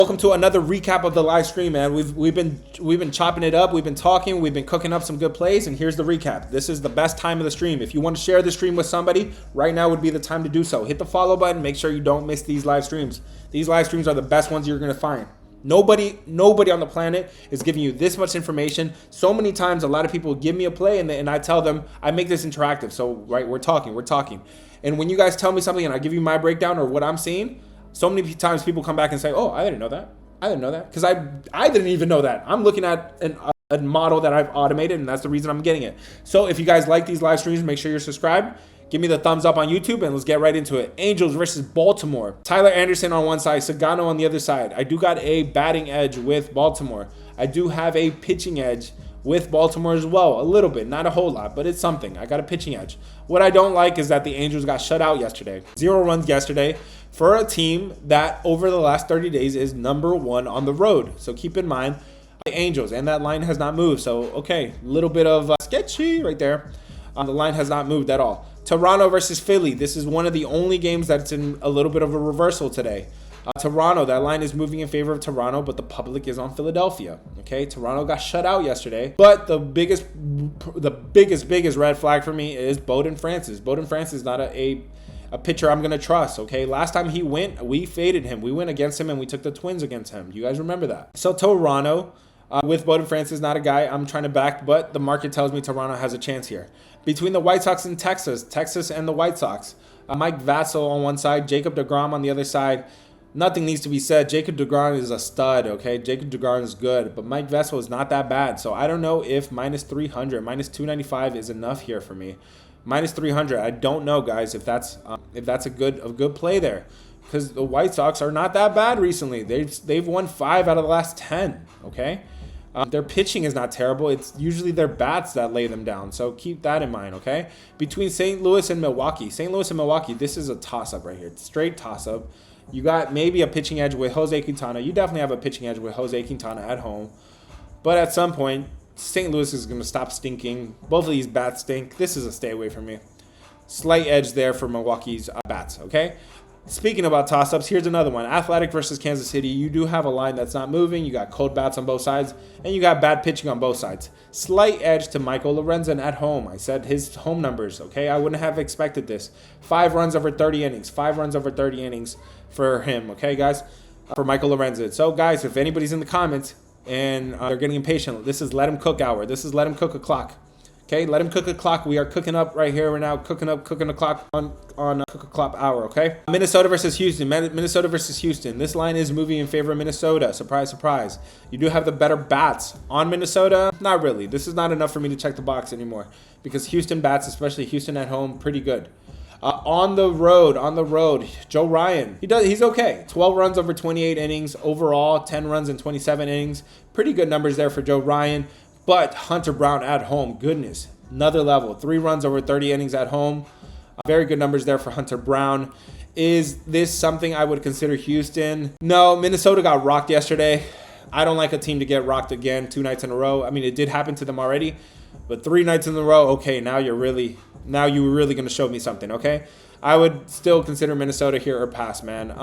Welcome to another recap of the live stream, man. We've been chopping it up, we've been talking, we've been cooking up some good plays, and here's the recap. This is the best time of the stream. If you want to share the stream with somebody, right now would be the time to do so. Hit the follow button, make sure you don't miss these live streams. These live streams are the best ones you're gonna find. Nobody on the planet is giving you this much information. So many times, a lot of people give me a play, and I tell them, I make this interactive. So, right, we're talking. And when you guys tell me something and I give you my breakdown or what I'm seeing, so many times people come back and say, oh, I didn't know that. Because I didn't even know that. I'm looking at a model that I've automated, and that's the reason I'm getting it. So if you guys like these live streams, make sure you're subscribed. Give me the thumbs up on YouTube, and let's get right into it. Angels versus Baltimore. Tyler Anderson on one side, Sugano on the other side. I do got a batting edge with Baltimore. I do have a pitching edge with Baltimore as well. A little bit, not a whole lot, but it's something. I got a pitching edge. What I don't like is that the Angels got shut out yesterday. 0 runs yesterday for a team that over the last 30 days is #1 on the road. So keep in mind the Angels, and that line has not moved. So, okay, a little bit of sketchy right there. The line has not moved at all. Toronto versus Philly. This is one of the only games that's in a little bit of a reversal today. Toronto, that line is moving in favor of Toronto, but the public is on Philadelphia. Okay, Toronto got shut out yesterday, but the biggest red flag for me is Bowden Francis. Bowden Francis is not a pitcher I'm gonna trust. Okay, last time he went, we faded him. We went against him, and we took the Twins against him. You guys remember that? So Toronto, with Bowden Francis, not a guy I'm trying to back, but the market tells me Toronto has a chance here. Between the White Sox and Texas and the White Sox, Mike Vasil on one side, Jacob deGrom on the other side. Nothing needs to be said. Jacob deGrom is a stud, okay? Jacob deGrom is good, but Mike Vasil is not that bad. So I don't know if -300, -295 is enough here for me. -300, I don't know, guys, if that's a good play there, because the White Sox are not that bad recently. They've won 5 out of the last 10, okay? Their pitching is not terrible. It's usually their bats that lay them down. So keep that in mind, okay? Between St. Louis and Milwaukee. This is a toss-up right here. It's straight toss-up. You got maybe a pitching edge with Jose Quintana. You definitely have a pitching edge with Jose Quintana at home. But at some point, St. Louis is going to stop stinking. Both of these bats stink. This is a stay away from me. Slight edge there for Milwaukee's bats, okay? Speaking about toss-ups, here's another one. Athletic versus Kansas City. You do have a line that's not moving. You got cold bats on both sides, and you got bad pitching on both sides. Slight edge to Michael Lorenzen at home. I said his home numbers, okay? I wouldn't have expected this. 5 runs over 30 innings. 5 runs over 30 innings for him, okay, guys? For Michael Lorenzen. So, guys, if anybody's in the comments and they're getting impatient, this is let him cook hour. This is let him cook a clock. Okay, let him cook a clock. We are cooking up right here. We're now cooking a clock on cook a clock hour, okay? Minnesota versus Houston. Minnesota versus Houston. This line is moving in favor of Minnesota. Surprise, surprise. You do have the better bats on Minnesota. Not really. This is not enough for me to check the box anymore, because Houston bats, especially Houston at home, pretty good. On the road, Joe Ryan. He's okay. 12 runs over 28 innings. Overall, 10 runs in 27 innings. Pretty good numbers there for Joe Ryan. But Hunter Brown at home, goodness, another level. 3 runs over 30 innings at home. Very good numbers there for Hunter Brown. Is this something I would consider Houston? No, Minnesota got rocked yesterday. I don't like a team to get rocked again 2 nights in a row. I mean, it did happen to them already, but 3 nights in a row, okay, now you're really going to show me something, okay? I would still consider Minnesota here or pass, man.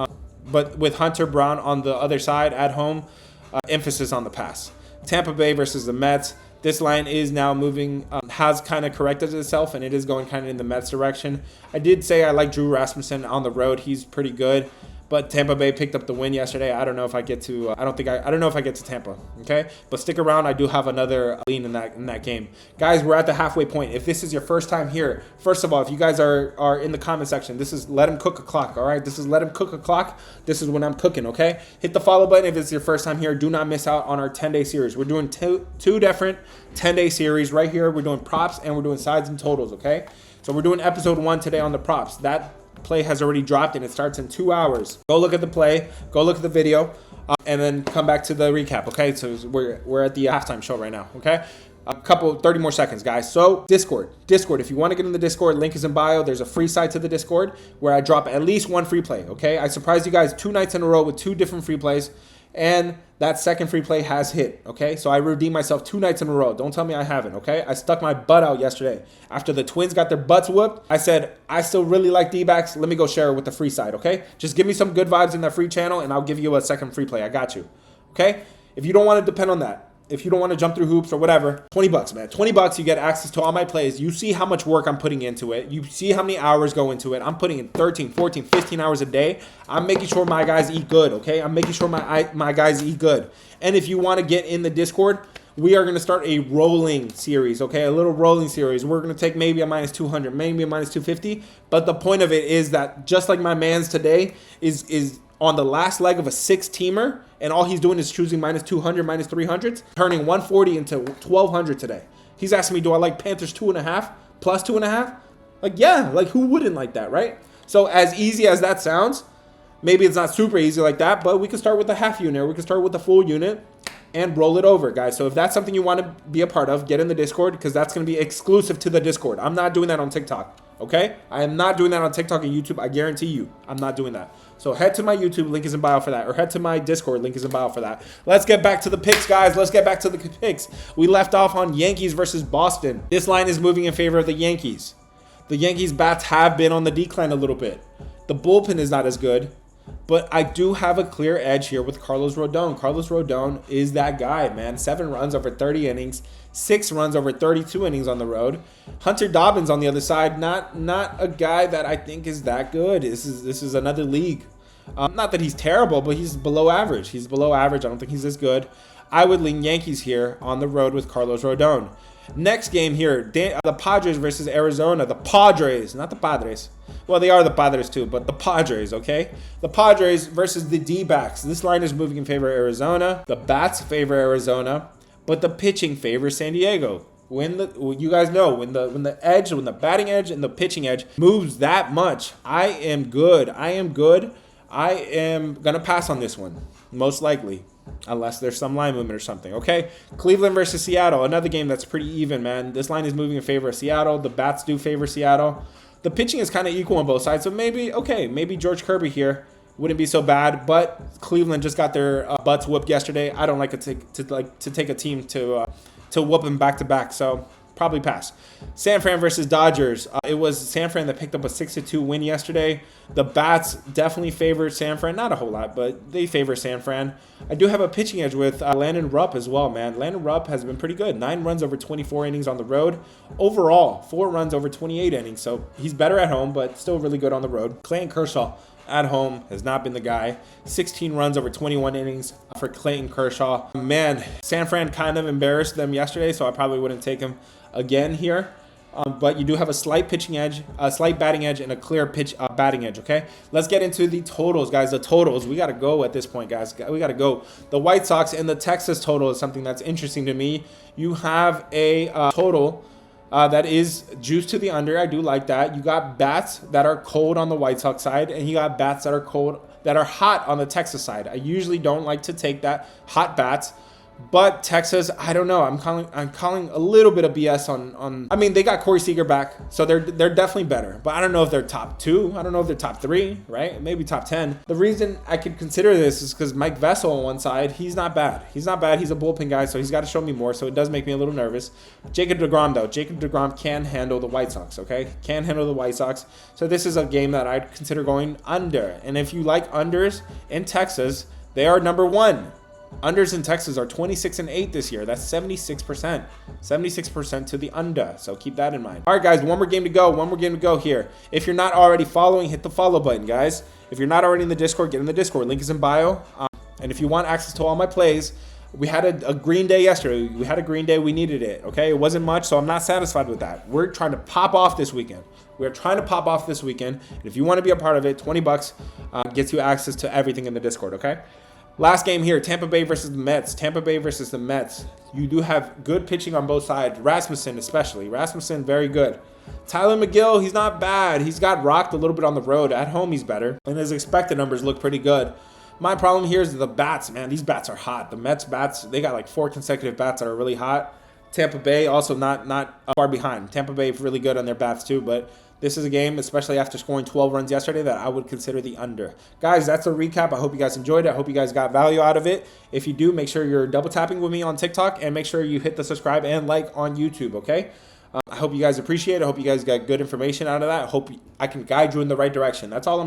But with Hunter Brown on the other side at home, emphasis on the pass. Tampa Bay versus the Mets. This line is now moving, has kind of corrected itself, and it is going kind of in the Mets direction. I did say I like Drew Rasmussen on the road. He's pretty good. But Tampa Bay picked up the win yesterday. I don't know if I get to. I don't know if I get to Tampa. Okay, but stick around. I do have another lean in that game, guys. We're at the halfway point. If this is your first time here, first of all, if you guys are in the comment section, this is let him cook a clock. All right, this is let him cook a clock. This is when I'm cooking. Okay, hit the follow button if it's your first time here. Do not miss out on our 10-day series. We're doing two different 10-day series right here. We're doing props and we're doing sides and totals. Okay, so we're doing episode 1 today on the props. That play has already dropped and it starts in 2 hours. Go look at the play, go look at the video, and then come back to the recap, okay? So we're at the halftime show right now, okay? 30 more seconds, guys. So Discord, if you want to get in the Discord, link is in bio. There's a free side to the Discord where I drop at least 1 free play, okay? I surprised you guys 2 nights in a row with 2 different free plays. And that second free play has hit, okay? So I redeemed myself 2 nights in a row. Don't tell me I haven't, okay? I stuck my butt out yesterday. After the Twins got their butts whooped, I said, I still really like D-backs. Let me go share it with the free side, okay? Just give me some good vibes in that free channel, and I'll give you a second free play. I got you, okay? If you don't want to depend on that, if you don't want to jump through hoops or whatever, 20 bucks, man. 20 bucks, you get access to all my plays. You see how much work I'm putting into it. You see how many hours go into it. I'm putting in 13, 14, 15 hours a day. I'm making sure my guys eat good, okay? I'm making sure my guys eat good. And if you want to get in the Discord, we are going to start a rolling series, okay? A little rolling series. We're going to take maybe a minus 200, maybe a minus 250. But the point of it is that just like my man's today is on the last leg of a 6-teamer, and all he's doing is choosing minus 200, minus 300s, turning 140 into 1,200 today. He's asking me, do I like Panthers 2.5 plus 2.5? Like, yeah, like who wouldn't like that, right? So as easy as that sounds, maybe it's not super easy like that, but we can start with a half unit, or we can start with a full unit and roll it over, guys. So if that's something you want to be a part of, get in the Discord, because that's going to be exclusive to the Discord. I'm not doing that on TikTok, okay? I am not doing that on TikTok and YouTube. I guarantee you, I'm not doing that. So head to my YouTube, link is in bio for that, or head to my Discord, link is in bio for that. Let's get back to the picks, guys. Let's get back to the picks. We left off on Yankees versus Boston. This line is moving in favor of the Yankees. The Yankees bats have been on the decline a little bit. The bullpen is not as good, but I do have a clear edge here with Carlos Rodon. Carlos Rodon is that guy, man. 7 runs over 30 innings, 6 runs over 32 innings on the road. Hunter Dobbins on the other side, not a guy that I think is that good. This is another league. Not that he's terrible, but he's below average. He's below average. I don't think he's as good. I would lean Yankees here on the road with Carlos Rodon. Next game here, the Padres versus Arizona. The Padres, not the Padres. Well, they are the Padres too, but the Padres, okay? The Padres versus the D-backs. This line is moving in favor of Arizona. The bats favor Arizona, but the pitching favors San Diego. You guys know when the batting edge and the pitching edge moves that much, I am good. I am gonna pass on this one, most likely. Unless there's some line movement or something, okay? Cleveland versus Seattle, another game that's pretty even, man. This line is moving in favor of Seattle. The bats do favor Seattle. The pitching is kind of equal on both sides, so maybe George Kirby here wouldn't be so bad. But Cleveland just got their butts whooped yesterday. I don't like to take a team to whoop them back to back, so probably pass. San Fran versus Dodgers. It was San Fran that picked up a 6-2 win yesterday. The bats definitely favored San Fran. Not a whole lot, but they favor San Fran. I do have a pitching edge with Landon Rupp as well, man. Landon Rupp has been pretty good. 9 runs over 24 innings on the road. Overall, 4 runs over 28 innings. So he's better at home, but still really good on the road. Clayton Kershaw at home has not been the guy. 16 runs over 21 innings for Clayton Kershaw. Man, San Fran kind of embarrassed them yesterday, so I probably wouldn't take him again here. But you do have a slight pitching edge, a slight batting edge, and a clear batting edge, okay? Let's get into the totals, guys. The totals, we got to go at this point, guys. We got to go. The White Sox and the Texas total is something that's interesting to me. You have a total that is juiced to the under. I do like that. You got bats that are cold on the White Sox side, and you got bats that are cold, that are hot on the Texas side. I usually don't like to take that hot bats. But Texas, I don't know. I'm calling a little bit of BS on. I mean, they got Corey Seager back, so they're definitely better. But I don't know if they're top 2. I don't know if they're top 3, right? Maybe top 10. The reason I could consider this is because Mike Vasil on one side, he's not bad. He's not bad. He's a bullpen guy, so he's got to show me more. So it does make me a little nervous. Jacob deGrom, though. Jacob deGrom can handle the White Sox, okay? Can handle the White Sox. So this is a game that I'd consider going under. And if you like unders in Texas, they are number 1. Unders in Texas are 26-8 this year. That's 76%. 76% to the under. So keep that in mind. All right, guys, one more game to go. One more game to go here. If you're not already following, hit the follow button, guys. If you're not already in the Discord, get in the Discord. Link is in bio. And if you want access to all my plays, we had a green day yesterday. We had a green day. We needed it, okay? It wasn't much, so I'm not satisfied with that. We're trying to pop off this weekend. We're trying to pop off this weekend. And if you want to be a part of it, 20 bucks gets you access to everything in the Discord, okay? Last game here, Tampa Bay versus the Mets. Tampa Bay versus the Mets. You do have good pitching on both sides. Rasmussen especially. Rasmussen, very good. Tyler McGill, he's not bad. He's got rocked a little bit on the road. At home, he's better. And his expected numbers look pretty good. My problem here is the bats, man. These bats are hot. The Mets bats, they got like 4 consecutive bats that are really hot. Tampa Bay also not far behind. Tampa Bay really good on their bats too, but This is a game, especially after scoring 12 runs yesterday, that I would consider the under. Guys, that's a recap. I hope you guys enjoyed it. I hope you guys got value out of it. If you do, make sure you're double tapping with me on TikTok, and make sure you hit the subscribe and like on YouTube, okay? I hope you guys appreciate it. I hope you guys got good information out of that. I hope I can guide you in the right direction. That's all I'm trying